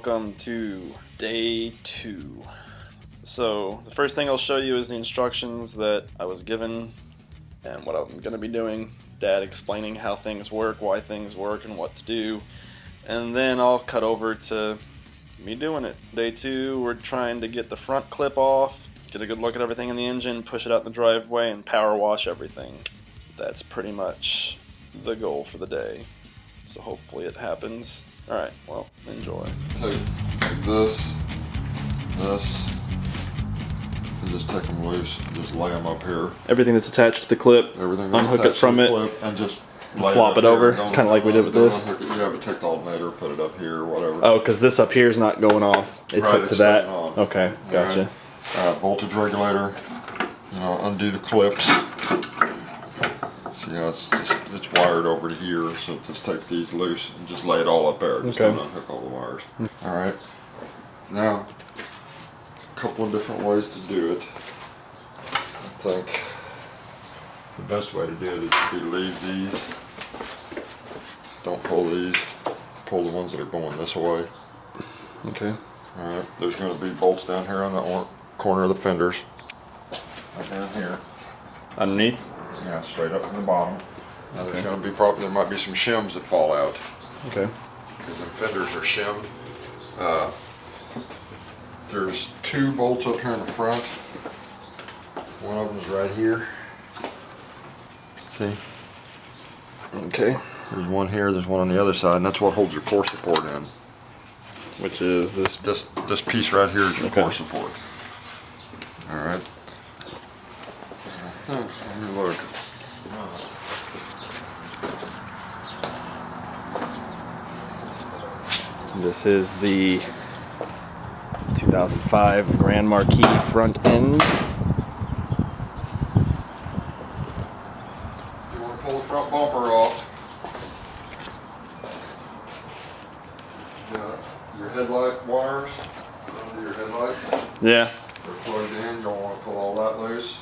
welcome to day 2. So the first thing I'll show you is the instructions that I was given and what I'm going to be doing. Dad explaining how things work, why things work, and what to do. And then I'll cut over to me doing it. Day 2, we're trying to get the front clip off, get a good look at everything in the engine, push it out in the driveway, and power wash everything. That's pretty much the goal for the day. So hopefully it happens. Alright, well, enjoy. Take this, and just take them loose, and just lay them up here. Everything that's attached to the clip, unhook it from it, and just flop it over, kind of like we did with this. Yeah, but take the alternator, put it up here, or whatever. Oh, because this up here is not going off. It's hooked to that. Okay, gotcha. Voltage regulator, undo the clips. See how it's wired over to here, so just take these loose and just lay it all up there. Just don't unhook all the wires. Alright, now a couple of different ways to do it. I think the best way to do it is to leave these. Don't pull these, pull the ones that are going this way. Okay. Alright, there's going to be bolts down here on the corner of the fenders. Right down here. Underneath? Yeah, straight up from the bottom. Now there's going to be there might be some shims that fall out. Okay. Because the fenders are shimmed. There's 2 bolts up here in the front. One of them is right here. See? Okay. There's one here, there's one on the other side, and that's what holds your core support in. Which is this? This piece right here is your core support. Alright. Let me look. This is the 2005 Grand Marquis front end. You want to pull the front bumper off. Your headlight wires under your headlights. Yeah. They're plugged in. You don't want to pull all that loose.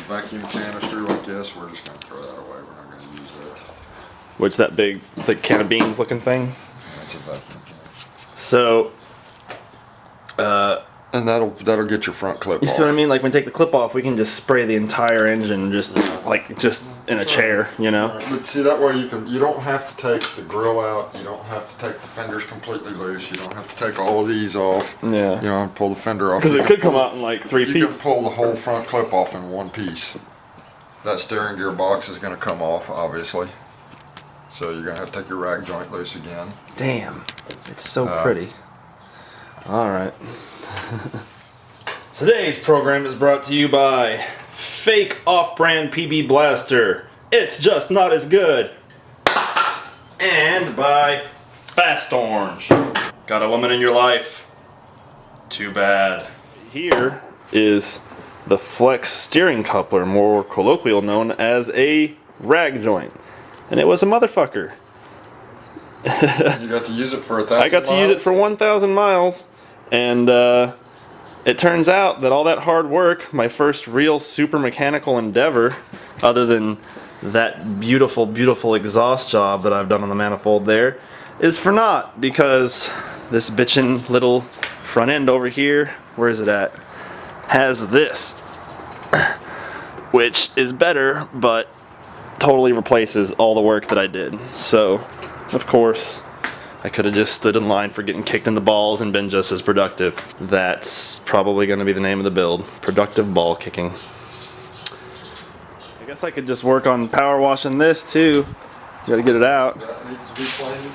Vacuum canister like this, we're just going to throw that away. We're not going to use that. Which that big, the can of beans looking thing? That's a vacuum canister. So, and that'll get your front clip off. You see what I mean? Like when we take the clip off, we can just spray the entire engine just in a chair, But see, that way you don't have to take the grill out. You don't have to take the fenders completely loose. You don't have to take all of these off. Yeah. And pull the fender off. Because it could come out in like 3 pieces. You can pull the whole front clip off in one piece. That steering gear box is going to come off, obviously. So you're going to have to take your rag joint loose again. Damn. It's so pretty. Alright. Today's program is brought to you by Fake Off-Brand PB Blaster. It's just not as good. And by Fast Orange. Got a woman in your life? Too bad. Here is the Flex steering coupler, more colloquial known as a rag joint. And it was a motherfucker. You got to use it for 1,000 miles? I got to use it for 1,000 miles. And it turns out that all that hard work, my first real super mechanical endeavor, other than that beautiful, beautiful exhaust job that I've done on the manifold there, is for naught, because this bitchin' little front end over here, where is it at, has this, which is better, but totally replaces all the work that I did. So, of course, I could have just stood in line for getting kicked in the balls and been just as productive. That's probably going to be the name of the build. Productive ball kicking. I guess I could just work on power washing this too. You gotta get it out. That needs to be cleaned.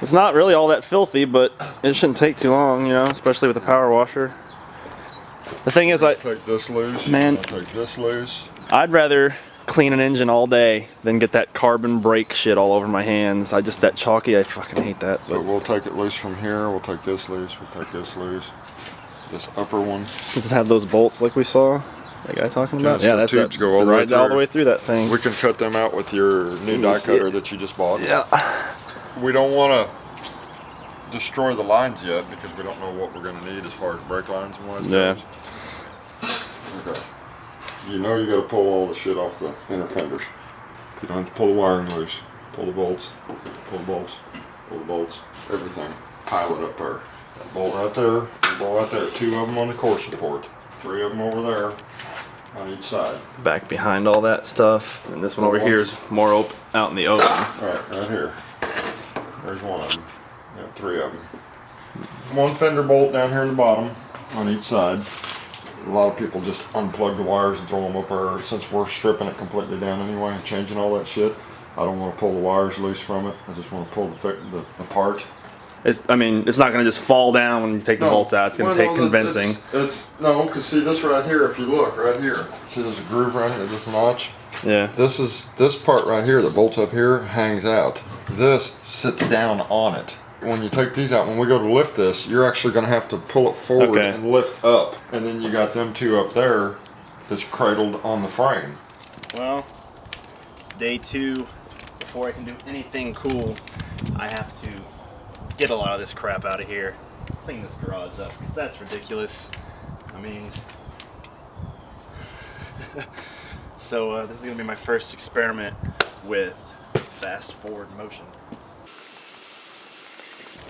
It's not really all that filthy, but it shouldn't take too long, especially with the power washer. The thing is, Take this loose. Man, take this loose. I'd rather clean an engine all day than get that carbon brake shit all over my hands. That chalky, I fucking hate that. But we'll take it loose from here. We'll take this loose. We'll take this loose. This upper one. Does it have those bolts like we saw? That guy talking about? Yeah, that's tubes go all the way through. All the way through that thing. We can cut them out with your new die cutter that you just bought. Yeah. We don't want to destroy the lines yet because we don't know what we're going to need as far as brake lines and what. Yeah. Okay. you know you got to pull all the shit off the inner fenders. You don't have to pull the wiring loose. Pull the bolts, pull the bolts, pull the bolts, everything. Pile it up there. That bolt right there, that bolt right there. 2 of them on the core support. 3 of them over there on each side. Back behind all that stuff. And this one over here is more out in the open. Right here. There's one of them. Yeah, 3 of them. 1 fender bolt down here in the bottom on each side. A lot of people just unplug the wires and throw them up there. Since we're stripping it completely down anyway and changing all that shit, I don't want to pull the wires loose from it. I just want to pull the part. I mean, it's not going to just fall down when you take the bolts out. It's going to take convincing. No, because see this right here, if you look right here, see there's a groove right here, this notch? Yeah. This part right here, the bolts up here, hangs out. This sits down on it. When you take these out, when we go to lift this, you're actually going to have to pull it forward and lift up. And then you got them 2 up there that's cradled on the frame. Well, it's day 2. Before I can do anything cool, I have to get a lot of this crap out of here. Clean this garage up, because that's ridiculous. I mean... So this is going to be my first experiment with fast forward motion.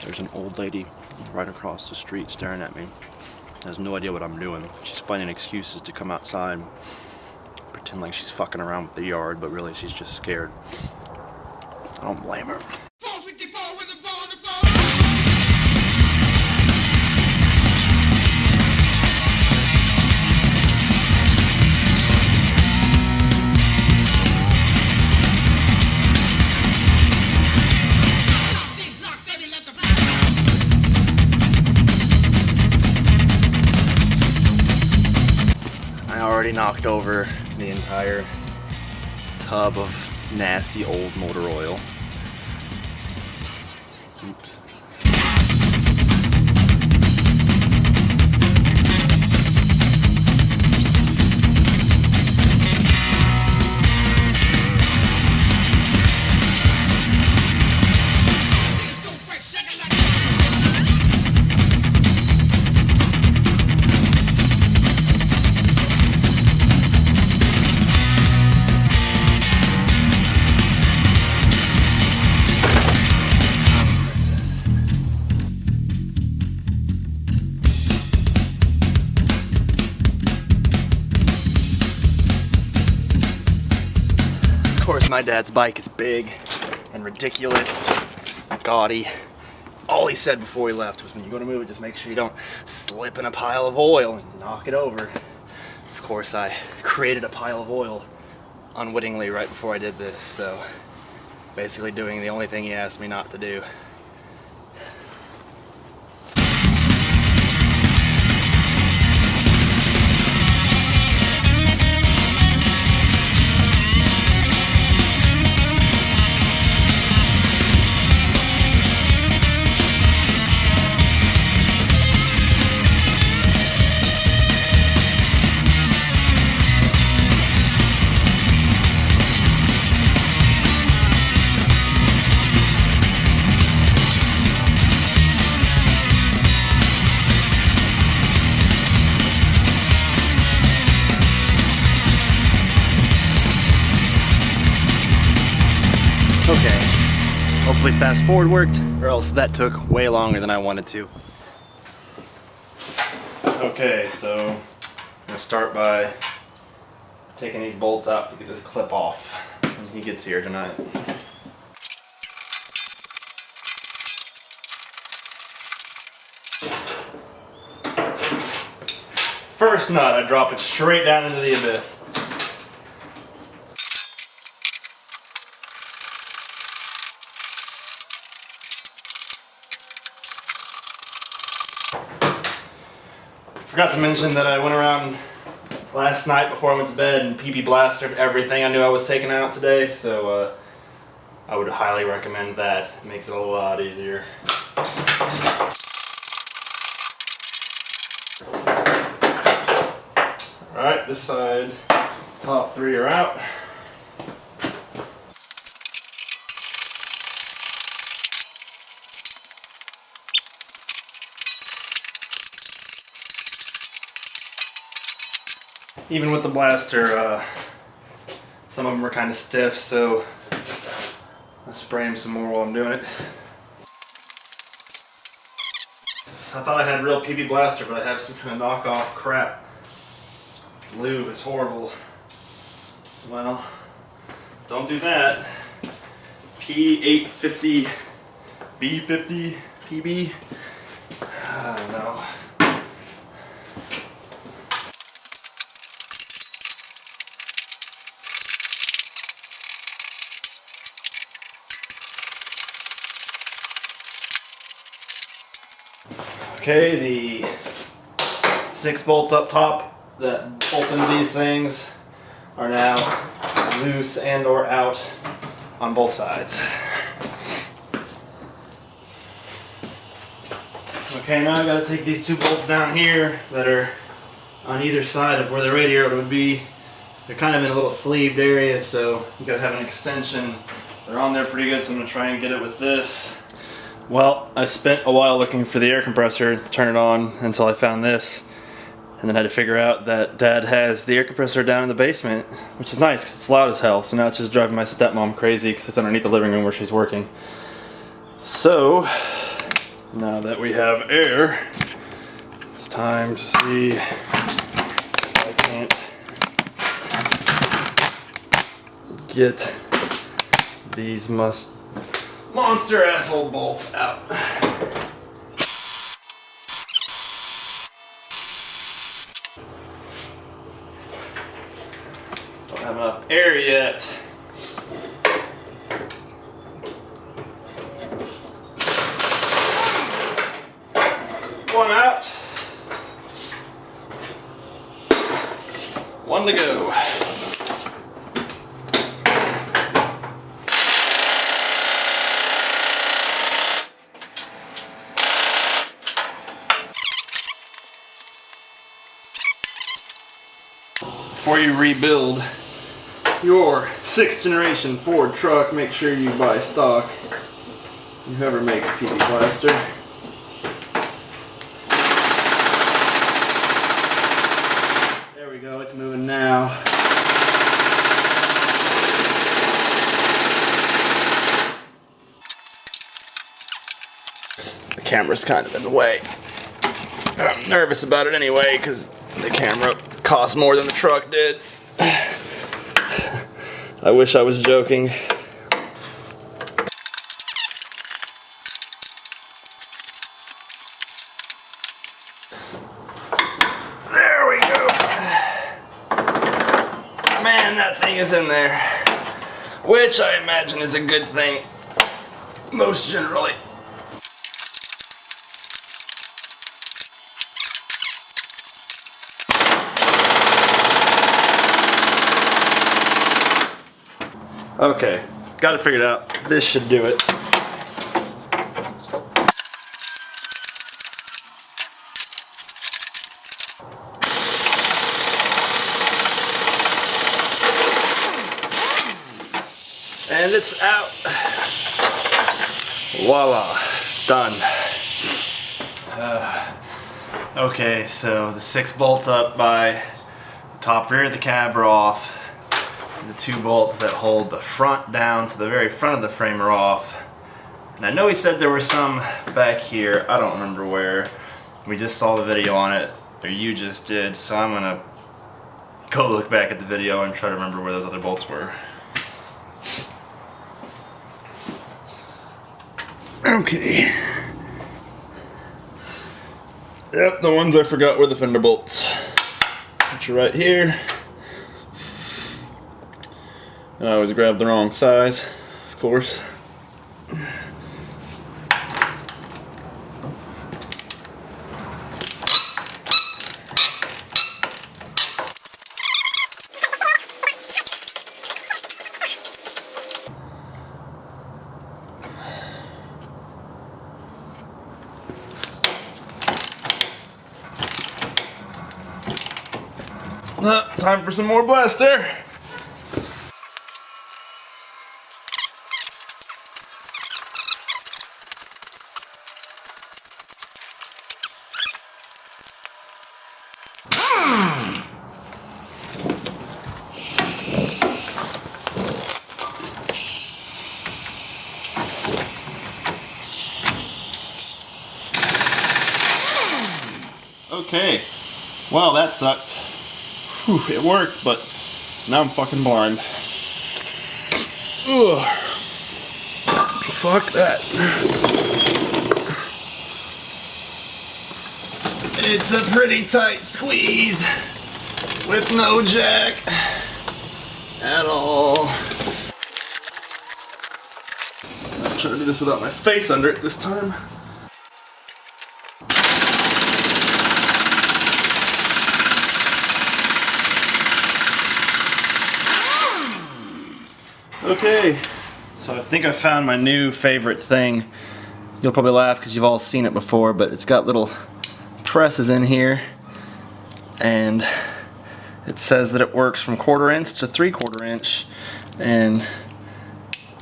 There's an old lady right across the street staring at me. Has no idea what I'm doing. She's finding excuses to come outside, pretend like she's fucking around with the yard, but really she's just scared. I don't blame her. I already knocked over the entire tub of nasty old motor oil. Oops. Of course, my dad's bike is big and ridiculous, gaudy. All he said before he left was when you go to move it, just make sure you don't slip in a pile of oil and knock it over. Of course, I created a pile of oil unwittingly right before I did this, so basically doing the only thing he asked me not to do. Okay, hopefully fast forward worked, or else that took way longer than I wanted to. Okay, so I'm gonna start by taking these bolts out to get this clip off when he gets here tonight. First nut, I drop it straight down into the abyss. Forgot to mention that I went around last night before I went to bed and pee-pee blasted everything I knew I was taking out today, so I would highly recommend that. It makes it a lot easier. Alright, this side, top 3 are out. even with the blaster, some of them are kind of stiff, so I'll spray them some more while I'm doing it. I thought I had real PB blaster, but I have some kind of knockoff crap. This lube is horrible. Well, don't do that. P850, B50, PB. I don't know. Okay, the 6 bolts up top that bolt into these things are now loose and or out on both sides. Okay, now I gotta take these 2 bolts down here that are on either side of where the radiator would be. They're kind of in a little sleeved area, so you gotta have an extension. They're on there pretty good, so I'm gonna try and get it with this. Well, I spent a while looking for the air compressor to turn it on until I found this, and then I had to figure out that Dad has the air compressor down in the basement, which is nice because it's loud as hell, so now it's just driving my stepmom crazy because it's underneath the living room where she's working. So, now that we have air, it's time to see if I can't get these monster asshole bolts out. Don't have enough air yet. One out. One to go. Before you rebuild your 6th generation Ford truck, make sure you buy stock. Whoever makes PB Blaster. There we go, it's moving now. The camera's kind of in the way. I'm nervous about it anyway because the camera cost more than the truck did. I wish I was joking. There we go. Man, that thing is in there. Which I imagine is a good thing, most generally. Okay, got it figured out. This should do it. And it's out. Voila, done. Okay, so the 6 bolts up by the top rear of the cab are off. The 2 bolts that hold the front down to the very front of the frame are off. And I know he said there were some back here. I don't remember where. We just saw the video on it, or you just did, so I'm gonna go look back at the video and try to remember where those other bolts were. Okay. Yep, the ones I forgot were the fender bolts, which are right here. I always grab the wrong size, of course. Time for some more blaster. Okay, well that sucked. Whew, it worked, but now I'm fucking blind. Ugh. Fuck that. It's a pretty tight squeeze with no jack at all. I'm trying to do this without my face under it this time. Okay, so I think I found my new favorite thing. You'll probably laugh because you've all seen it before, but it's got little presses in here, and it says that it works from 1/4 inch to 3/4 inch, and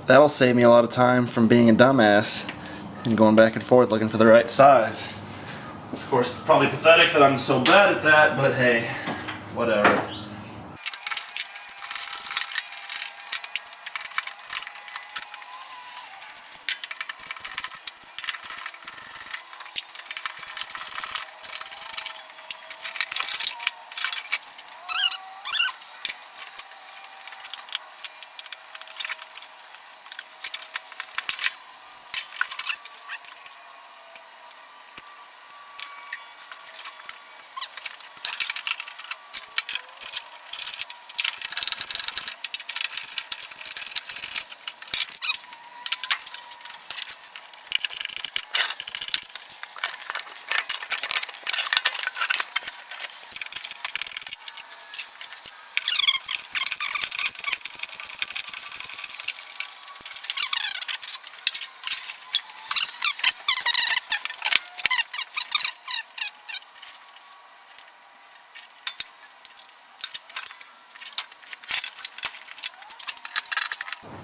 that'll save me a lot of time from being a dumbass and going back and forth looking for the right size. Of course, it's probably pathetic that I'm so bad at that, but hey, whatever.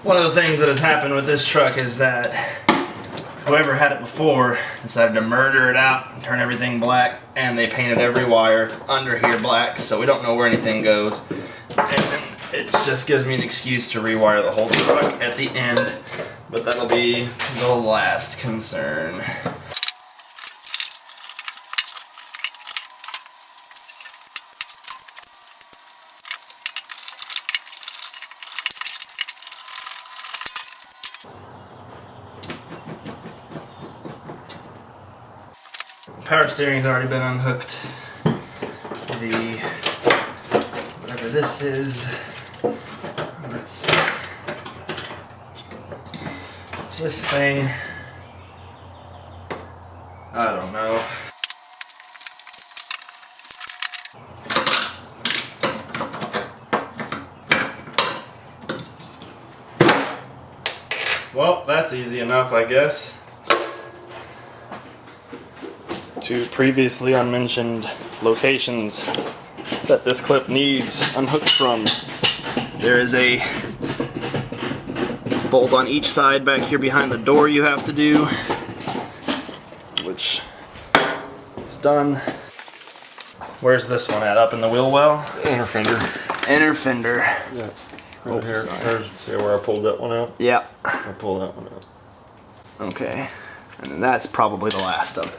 One of the things that has happened with this truck is that whoever had it before decided to murder it out and turn everything black, and they painted every wire under here black, so we don't know where anything goes. And it just gives me an excuse to rewire the whole truck at the end, but that'll be the last concern. Power steering's already been unhooked. Whatever this is, let's see. This thing, I don't know. Well, that's easy enough, I guess. To previously unmentioned locations that this clip needs unhooked from, there is a bolt on each side back here behind the door you have to do, which is done. Where's this one at? Up in the wheel well? Inner fender. Inner fender. Yeah. Right here. See where I pulled that one out? Yeah. I pulled that one out. Okay. And then that's probably the last of it.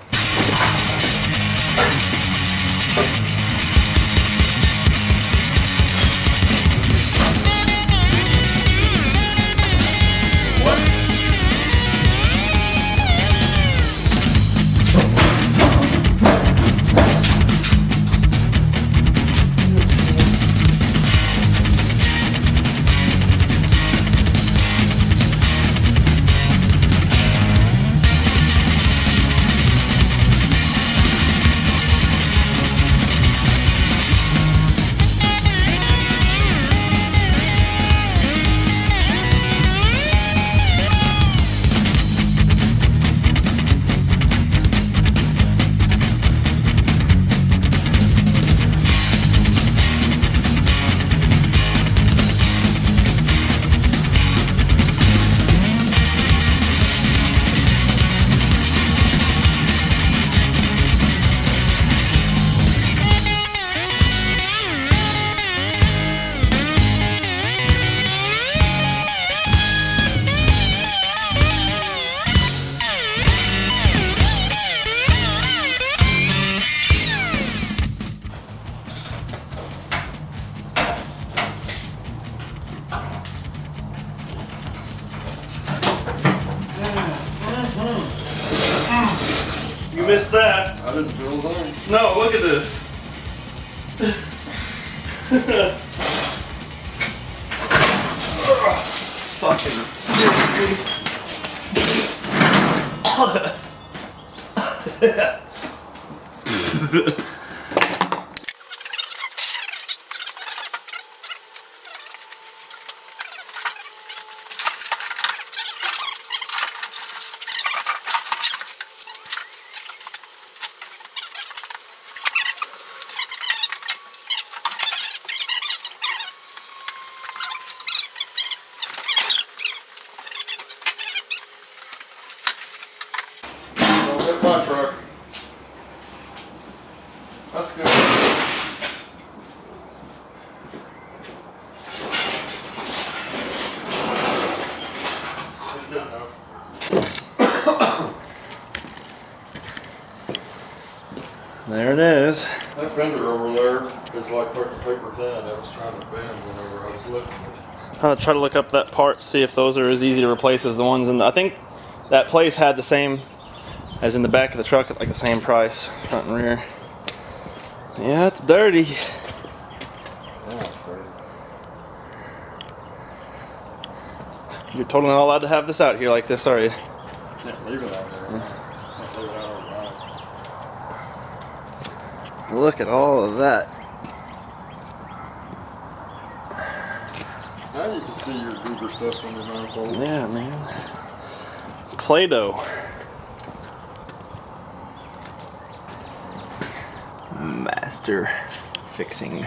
You missed that. I didn't feel a thing. No, look at this. Fucking seriously. Don't hit my truck. That's good. That's good enough. There it is. That fender over there is like fucking paper thin. It was trying to bend whenever I was lifting it. I'll try to look up that part, see if those are as easy to replace as the ones in the, I think that place had the same as in the back of the truck at like the same price, front and rear. Yeah, it's dirty. Yeah, it's dirty. You're totally not allowed to have this out here like this, are you? Can't leave it out there. Can't leave it out overnight. Look at all of that. Now you can see your goober stuff on your manifold. Yeah, man. Play-Doh. Master fixing.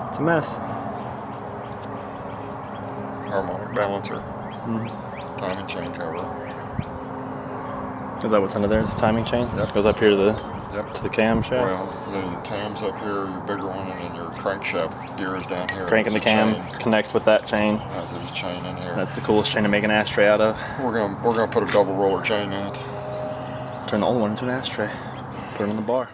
It's a mess. Harmonic balancer. Timing chain cover. Is that what's under there? It's a timing chain? Yep. Goes up here to the Yep. cam shaft? Well, the cam's up here, your bigger one, and then your crankshaft gear is down here. Cranking the There's a cam, chain. connect with that chain. There's a chain in here. That's the coolest chain to make an ashtray out of. We're gonna put a double roller chain in it. Turn the old one into an ashtray. Put it in the bar.